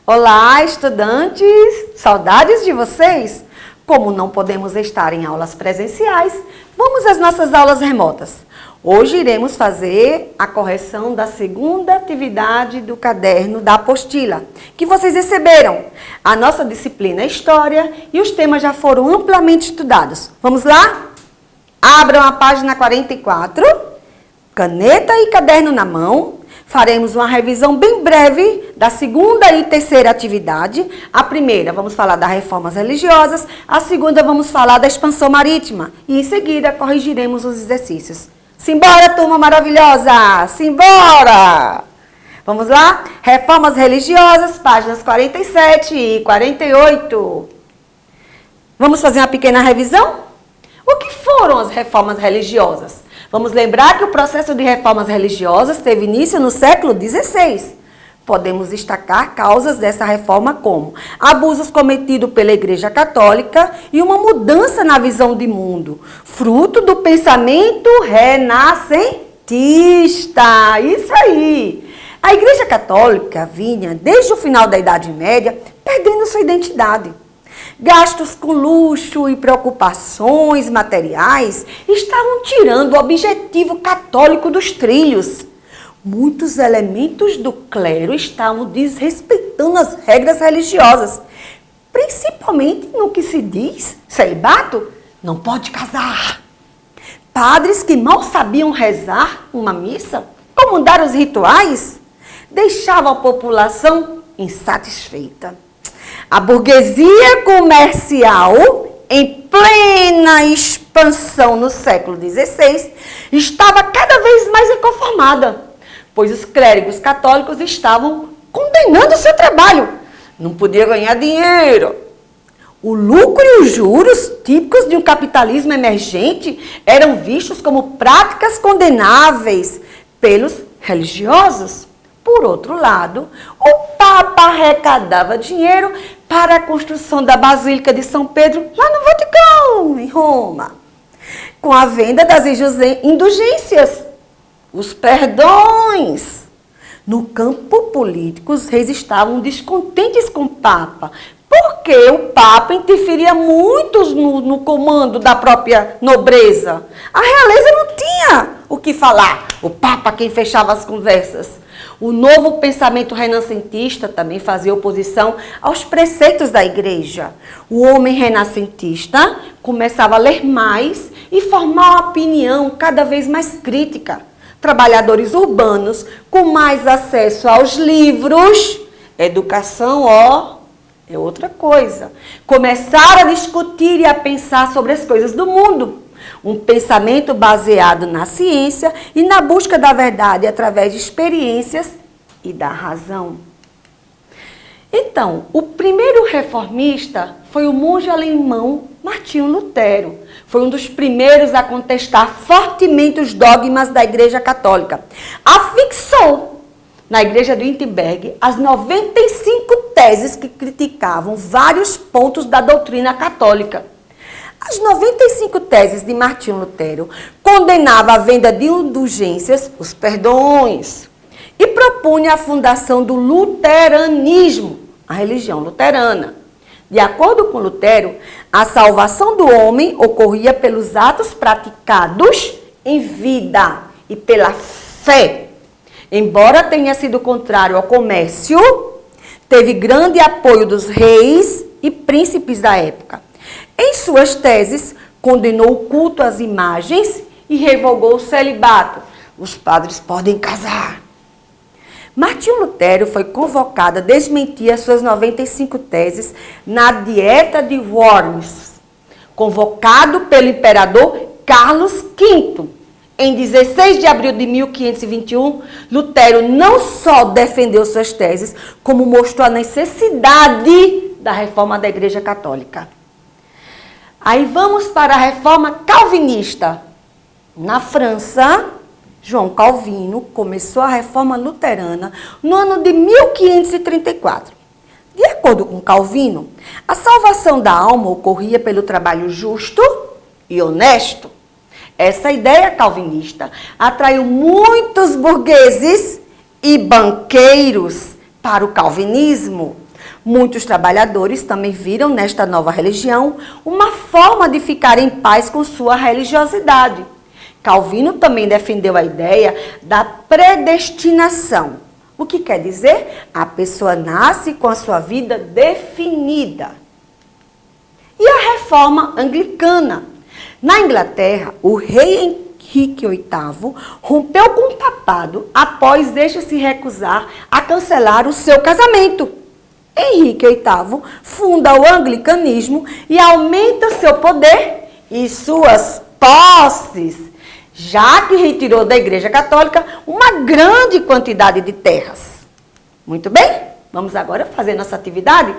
Olá, estudantes! Saudades de vocês? Como não podemos estar em aulas presenciais, vamos às nossas aulas remotas. Hoje iremos fazer a correção da segunda atividade do caderno da apostila, que vocês receberam. A nossa disciplina é História e os temas já foram amplamente estudados. Vamos lá? Abram a página 44, caneta e caderno na mão. Faremos uma revisão bem breve da segunda e terceira atividade. A primeira, vamos falar das reformas religiosas. A segunda, vamos falar da expansão marítima. E em seguida, corrigiremos os exercícios. Simbora, turma maravilhosa! Simbora! Vamos lá? Reformas religiosas, páginas 47 e 48. Vamos fazer uma pequena revisão? O que foram as reformas religiosas? Vamos lembrar que o processo de reformas religiosas teve início no século XVI. Podemos destacar causas dessa reforma como abusos cometidos pela Igreja Católica e uma mudança na visão de mundo, fruto do pensamento renascentista. Isso aí! A Igreja Católica vinha, desde o final da Idade Média, perdendo sua identidade. Gastos com luxo e preocupações materiais estavam tirando o objetivo católico dos trilhos. Muitos elementos do clero estavam desrespeitando as regras religiosas, principalmente no que se diz celibato, não pode casar. Padres que mal sabiam rezar uma missa, comandar os rituais, deixavam a população insatisfeita. A burguesia comercial, em plena expansão no século XVI, estava cada vez mais inconformada, pois os clérigos católicos estavam condenando o seu trabalho. Não podia ganhar dinheiro. O lucro e os juros, típicos de um capitalismo emergente, eram vistos como práticas condenáveis pelos religiosos. Por outro lado, o Papa arrecadava dinheiro para a construção da Basílica de São Pedro, lá no Vaticano, em Roma, com a venda das indulgências, os perdões. No campo político, os reis estavam descontentes com o Papa, porque o Papa interferia muito no comando da própria nobreza. A realeza não tinha o que falar, o Papa quem fechava as conversas. O novo pensamento renascentista também fazia oposição aos preceitos da igreja. O homem renascentista começava a ler mais e formar uma opinião cada vez mais crítica. Trabalhadores urbanos com mais acesso aos livros, educação, é outra coisa. Começaram a discutir e a pensar sobre as coisas do mundo. Um pensamento baseado na ciência e na busca da verdade através de experiências e da razão. Então, o primeiro reformista foi o monge alemão Martinho Lutero. Foi um dos primeiros a contestar fortemente os dogmas da Igreja Católica. Afixou na Igreja de Wittenberg as 95 teses que criticavam vários pontos da doutrina católica. As 95 teses de Martinho Lutero condenavam a venda de indulgências, os perdões, e propunha a fundação do luteranismo, a religião luterana. De acordo com Lutero, a salvação do homem ocorria pelos atos praticados em vida e pela fé. Embora tenha sido contrário ao comércio, teve grande apoio dos reis e príncipes da época. Em suas teses, condenou o culto às imagens e revogou o celibato. Os padres podem casar. Martinho Lutero foi convocado a desmentir as suas 95 teses na Dieta de Worms, convocado pelo imperador Carlos V. Em 16 de abril de 1521, Lutero não só defendeu suas teses, como mostrou a necessidade da reforma da Igreja Católica. Aí vamos para a reforma calvinista. Na França, João Calvino começou a reforma luterana no ano de 1534. De acordo com Calvino, a salvação da alma ocorria pelo trabalho justo e honesto. Essa ideia calvinista atraiu muitos burgueses e banqueiros para o calvinismo. Muitos trabalhadores também viram nesta nova religião uma forma de ficar em paz com sua religiosidade. Calvino também defendeu a ideia da predestinação. O que quer dizer? A pessoa nasce com a sua vida definida. E a reforma anglicana? Na Inglaterra, o rei Henrique VIII rompeu com o papado após este se recusar a cancelar o seu casamento. Henrique VIII funda o anglicanismo e aumenta seu poder e suas posses, já que retirou da Igreja Católica uma grande quantidade de terras. Muito bem? Vamos agora fazer nossa atividade?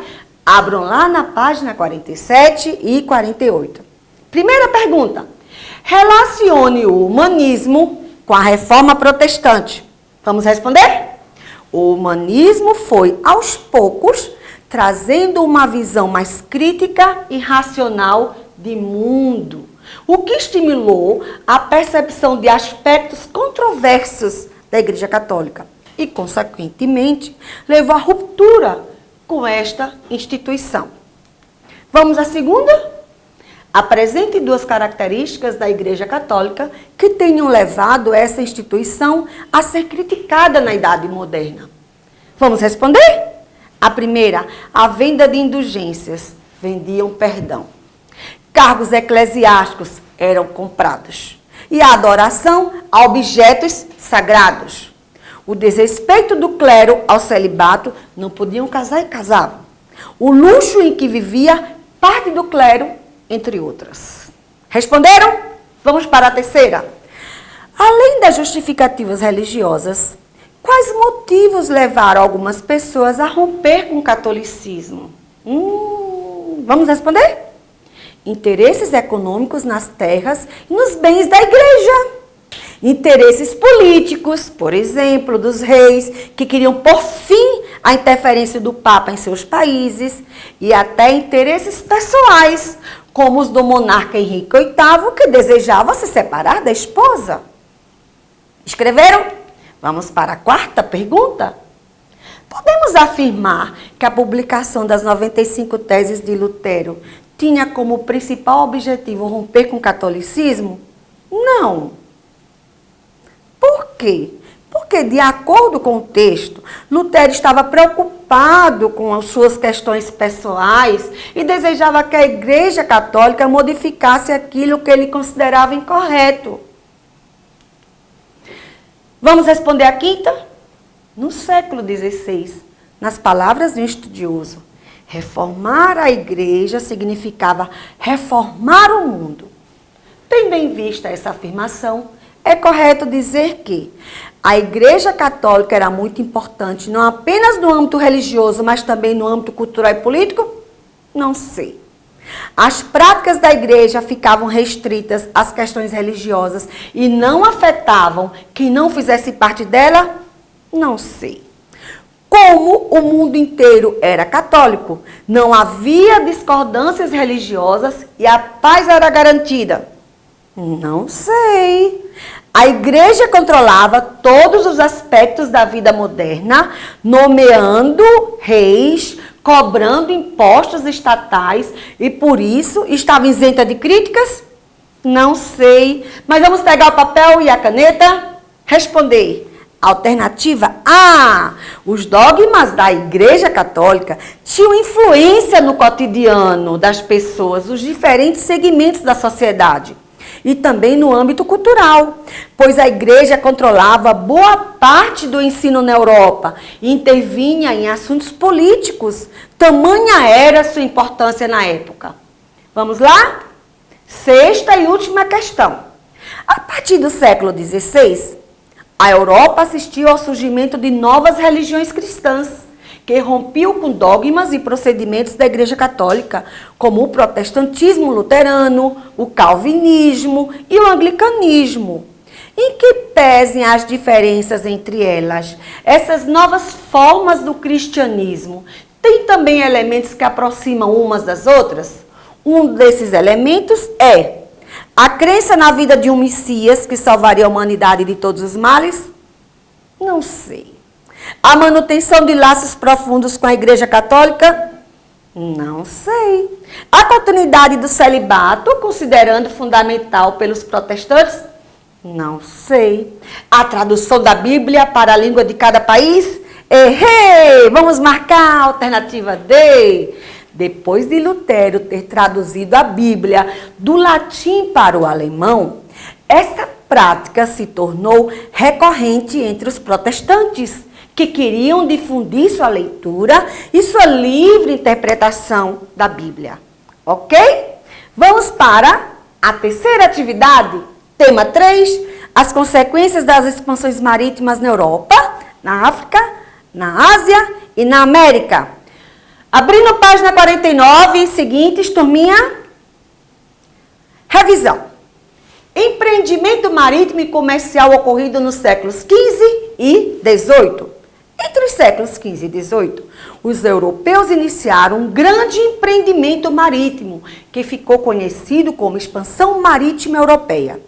Abram lá na página 47 e 48. Primeira pergunta. Relacione o humanismo com a reforma protestante. Vamos responder? O humanismo foi, aos poucos, trazendo uma visão mais crítica e racional de mundo, o que estimulou a percepção de aspectos controversos da Igreja Católica e, consequentemente, levou à ruptura com esta instituição. Vamos à segunda? Apresente duas características da Igreja Católica que tenham levado essa instituição a ser criticada na Idade Moderna. Vamos responder? A primeira, a venda de indulgências. Vendiam perdão. Cargos eclesiásticos eram comprados. E a adoração a objetos sagrados. O desrespeito do clero ao celibato, não podiam casar e casavam. O luxo em que vivia parte do clero, entre outras. Responderam? Vamos para a terceira. Além das justificativas religiosas, quais motivos levaram algumas pessoas a romper com o catolicismo? Vamos responder? Interesses econômicos nas terras e nos bens da igreja. Interesses políticos, por exemplo, dos reis, que queriam pôr fim à interferência do Papa em seus países. E até interesses pessoais, como os do monarca Henrique VIII, que desejava se separar da esposa. Escreveram? Vamos para a quarta pergunta. Podemos afirmar que a publicação das 95 teses de Lutero tinha como principal objetivo romper com o catolicismo? Não. Por quê? Porque, de acordo com o texto, Lutero estava preocupado com as suas questões pessoais e desejava que a Igreja Católica modificasse aquilo que ele considerava incorreto. Vamos responder a quinta? No século XVI, nas palavras de um estudioso, reformar a Igreja significava reformar o mundo. Tendo em vista essa afirmação, é correto dizer que a Igreja Católica era muito importante, não apenas no âmbito religioso, mas também no âmbito cultural e político? Não sei. As práticas da Igreja ficavam restritas às questões religiosas e não afetavam quem não fizesse parte dela? Não sei. Como o mundo inteiro era católico, não havia discordâncias religiosas e a paz era garantida? Não sei. A Igreja controlava todos os aspectos da vida moderna, nomeando reis, cobrando impostos estatais e, por isso, estava isenta de críticas? Não sei. Mas vamos pegar o papel e a caneta? Responder. Alternativa A. Os dogmas da Igreja Católica tinham influência no cotidiano das pessoas, nos diferentes segmentos da sociedade. E também no âmbito cultural, pois a Igreja controlava boa parte do ensino na Europa e intervinha em assuntos políticos. Tamanha era sua importância na época. Vamos lá? Sexta e última questão. A partir do século XVI, a Europa assistiu ao surgimento de novas religiões cristãs, que rompiam com dogmas e procedimentos da Igreja Católica, como o protestantismo luterano, o calvinismo e o anglicanismo. Em que pesem as diferenças entre elas? Essas novas formas do cristianismo têm também elementos que aproximam umas das outras? Um desses elementos é a crença na vida de um Messias que salvaria a humanidade de todos os males? Não sei. A manutenção de laços profundos com a Igreja Católica? Não sei. A continuidade do celibato, considerando fundamental pelos protestantes? Não sei. A tradução da Bíblia para a língua de cada país? Errei! Vamos marcar a alternativa D. Depois de Lutero ter traduzido a Bíblia do latim para o alemão, essa prática se tornou recorrente entre os protestantes, que queriam difundir sua leitura e sua livre interpretação da Bíblia. Ok? Vamos para a terceira atividade. Tema 3, as consequências das expansões marítimas na Europa, na África, na Ásia e na América. Abrindo a página 49, seguintes, turminha. Revisão. Empreendimento marítimo e comercial ocorrido nos séculos XV e XVIII. Entre os séculos XV e XVIII, os europeus iniciaram um grande empreendimento marítimo, que ficou conhecido como expansão marítima europeia.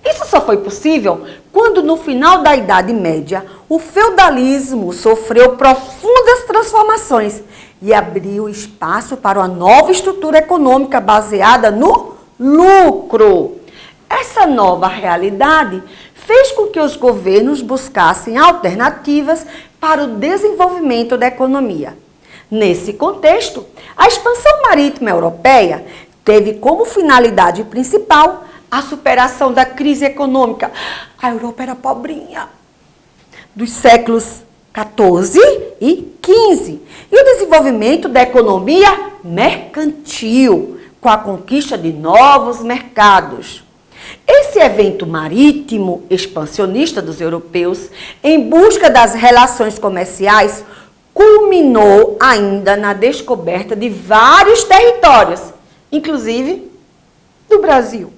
Isso só foi possível quando, no final da Idade Média, o feudalismo sofreu profundas transformações e abriu espaço para uma nova estrutura econômica baseada no lucro. Essa nova realidade fez com que os governos buscassem alternativas para o desenvolvimento da economia. Nesse contexto, a expansão marítima europeia teve como finalidade principal a superação da crise econômica. A Europa era pobrinha. Dos séculos XIV e XV. E o desenvolvimento da economia mercantil, com a conquista de novos mercados. Esse evento marítimo expansionista dos europeus, em busca das relações comerciais, culminou ainda na descoberta de vários territórios, inclusive do Brasil.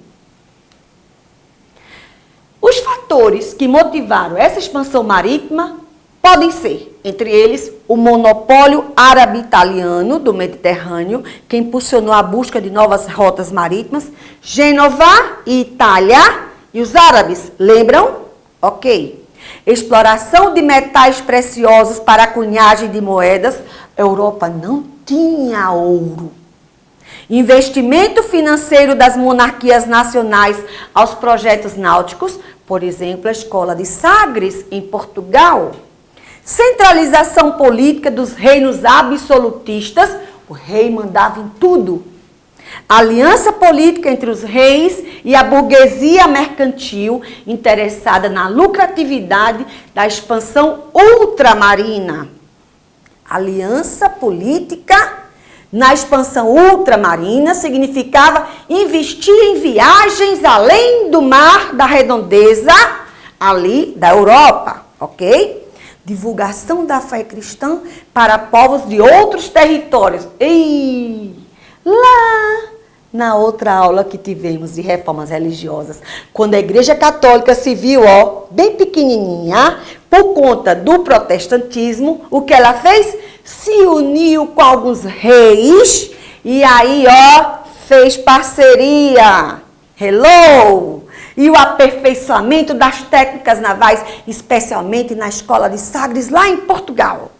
Os fatores que motivaram essa expansão marítima podem ser, entre eles, o monopólio árabe-italiano do Mediterrâneo, que impulsionou a busca de novas rotas marítimas, Gênova e Itália, e os árabes, lembram? Ok. Exploração de metais preciosos para a cunhagem de moedas, a Europa não tinha ouro. Investimento financeiro das monarquias nacionais aos projetos náuticos, por exemplo, a Escola de Sagres, em Portugal. Centralização política dos reinos absolutistas, o rei mandava em tudo. Aliança política entre os reis e a burguesia mercantil, interessada na lucratividade da expansão ultramarina. Aliança política na expansão ultramarina significava investir em viagens além do mar da redondeza, ali da Europa, ok? Divulgação da fé cristã para povos de outros territórios. E lá, na outra aula que tivemos de reformas religiosas, quando a Igreja Católica se viu, bem pequenininha, por conta do protestantismo, o que ela fez? Se uniu com alguns reis e aí, fez parceria. Hello! E o aperfeiçoamento das técnicas navais, especialmente na Escola de Sagres, lá em Portugal.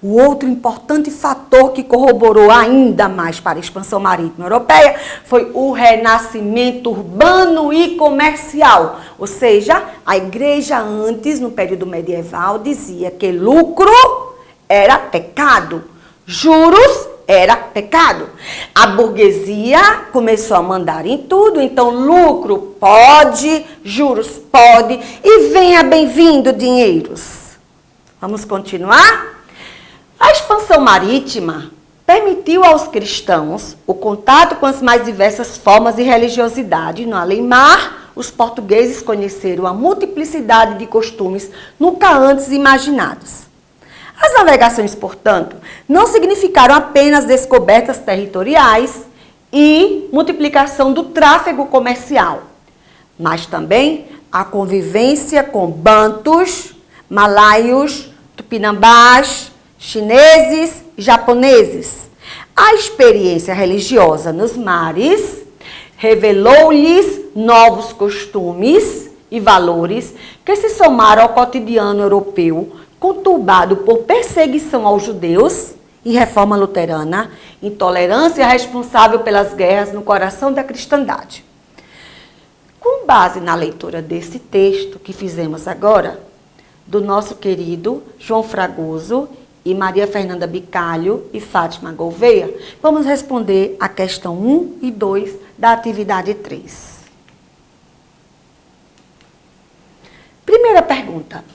O outro importante fator que corroborou ainda mais para a expansão marítima europeia foi o renascimento urbano e comercial. Ou seja, a igreja antes, no período medieval, dizia que lucro era pecado, juros era pecado. A burguesia começou a mandar em tudo, então lucro pode, juros pode e venha bem-vindo dinheiros. Vamos continuar? A expansão marítima permitiu aos cristãos o contato com as mais diversas formas de religiosidade. No além-mar, os portugueses conheceram a multiplicidade de costumes nunca antes imaginados. As navegações, portanto, não significaram apenas descobertas territoriais e multiplicação do tráfego comercial, mas também a convivência com bantus, malaios, tupinambás, chineses e japoneses. A experiência religiosa nos mares revelou-lhes novos costumes e valores que se somaram ao cotidiano europeu, conturbado por perseguição aos judeus e reforma luterana, intolerância responsável pelas guerras no coração da cristandade. Com base na leitura desse texto que fizemos agora, do nosso querido João Fragoso e Maria Fernanda Bicalho e Fátima Gouveia, vamos responder a questão 1 e 2 da atividade 3. Primeira pergunta.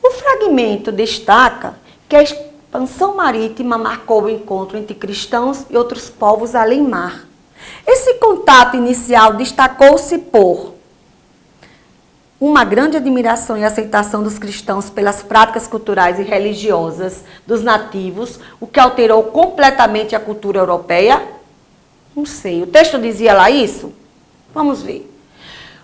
O fragmento destaca que a expansão marítima marcou o encontro entre cristãos e outros povos além mar. Esse contato inicial destacou-se por uma grande admiração e aceitação dos cristãos pelas práticas culturais e religiosas dos nativos, o que alterou completamente a cultura europeia? Não sei. O texto dizia lá isso? Vamos ver.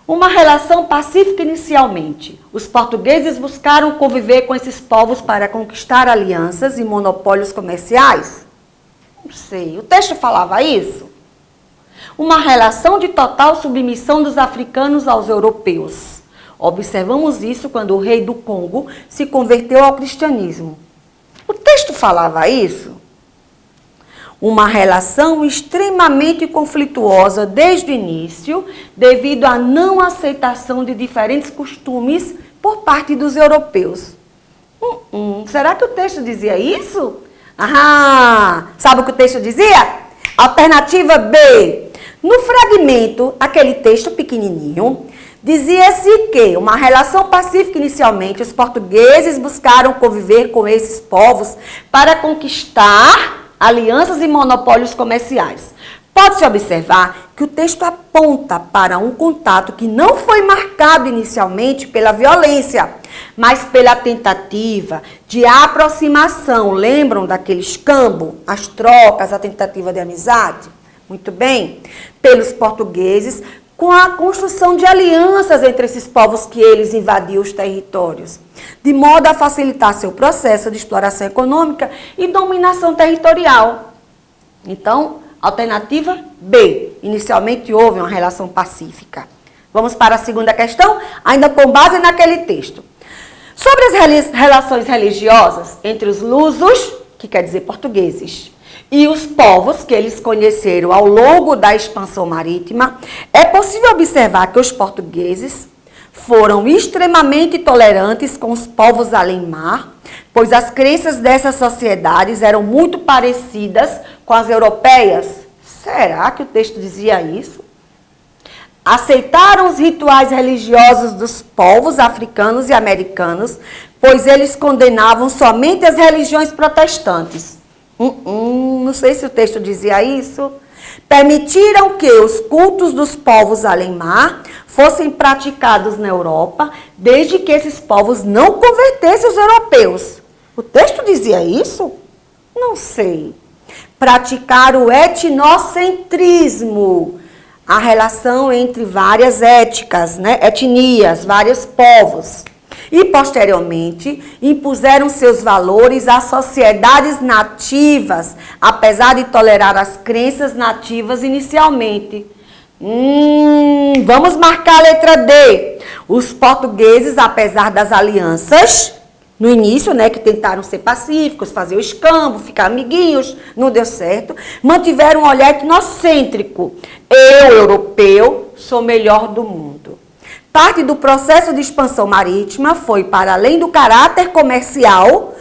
Uma relação pacífica inicialmente. Os portugueses buscaram conviver com esses povos para conquistar alianças e monopólios comerciais? Não sei. O texto falava isso? Uma relação de total submissão dos africanos aos europeus. Observamos isso quando o rei do Congo se converteu ao cristianismo. O texto falava isso? Uma relação extremamente conflituosa desde o início, devido à não aceitação de diferentes costumes por parte dos europeus. Será que o texto dizia isso? Sabe o que o texto dizia? Alternativa B. No fragmento, aquele texto pequenininho, dizia-se que uma relação pacífica inicialmente, os portugueses buscaram conviver com esses povos para conquistar alianças e monopólios comerciais. Pode-se observar que o texto aponta para um contato que não foi marcado inicialmente pela violência, mas pela tentativa de aproximação. Lembram daquele escambo, as trocas, a tentativa de amizade? Muito bem. Pelos portugueses, com a construção de alianças entre esses povos que eles invadiam os territórios, de modo a facilitar seu processo de exploração econômica e dominação territorial. Então, alternativa B. Inicialmente houve uma relação pacífica. Vamos para a segunda questão, ainda com base naquele texto. Sobre as relações religiosas entre os lusos, que quer dizer portugueses, e os povos que eles conheceram ao longo da expansão marítima, é possível observar que os portugueses foram extremamente tolerantes com os povos além-mar, pois as crenças dessas sociedades eram muito parecidas com as europeias. Será que o texto dizia isso? Aceitaram os rituais religiosos dos povos africanos e americanos, pois eles condenavam somente as religiões protestantes. Não sei se o texto dizia isso. Permitiram que os cultos dos povos além-mar fossem praticados na Europa, desde que esses povos não convertessem os europeus. O texto dizia isso? Não sei. Praticar o etnocentrismo, a relação entre várias étnicas, etnias, vários povos. E, posteriormente, impuseram seus valores às sociedades nativas, apesar de tolerar as crenças nativas inicialmente. Vamos marcar a letra D. Os portugueses, apesar das alianças, no início, que tentaram ser pacíficos, fazer o escambo, ficar amiguinhos, não deu certo, mantiveram um olhar etnocêntrico. Eu, europeu, sou melhor do mundo. Parte do processo de expansão marítima foi, para além do caráter comercial,